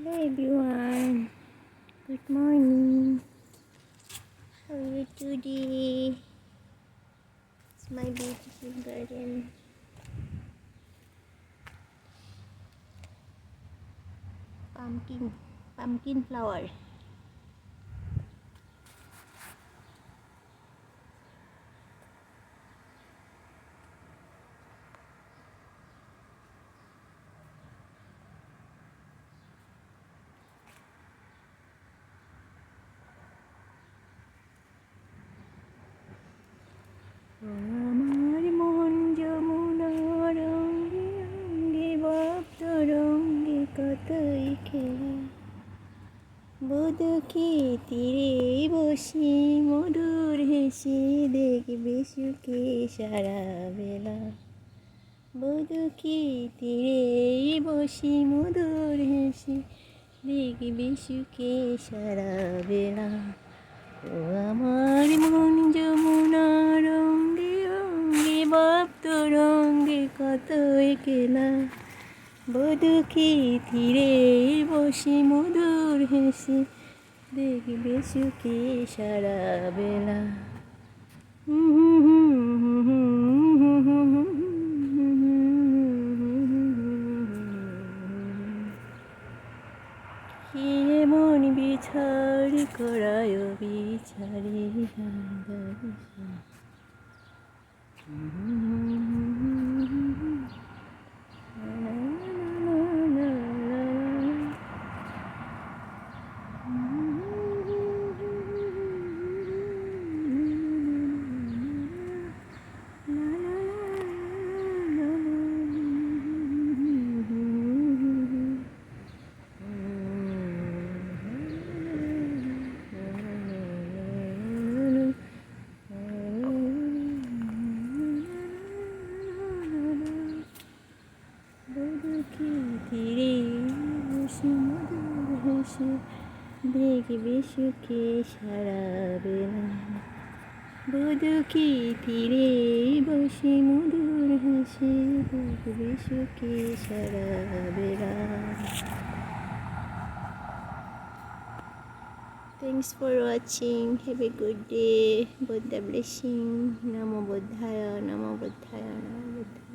Hello everyone, good morning. How are you today? It's my beautiful garden. Pumpkin flower. আমার মন যমুনার রঙ্গে রঙ্গে বাপ্ত রঙ্গে কতই খেলা বদুকি তীরে বসে মধুর হেসে দেখবে সুখে সারা বেলা বদুকি তীরে বসে মধুর হেসে দেখবে সুখে সারা বেলা ও আমার মন যমুনা রঙ্গে রঙ্গে বাপ্ত রঙ্গে কতই খেলা বদুকি তীরে বসে মধুর হেসে দেখবে সুখে সারা বেলা কি এমন বিচার করায় বিচারে তীরে বসে মধুর হেসে দেখবে সুখে সারা বেলা বদুকি তীরে বসে মধুর হেসে দেখবে সুখে সারা বেলা Thanks for watching. Have a good day. Buddha blessing. Namo Buddhaya. Namo Buddhaya. Namo Buddhaya.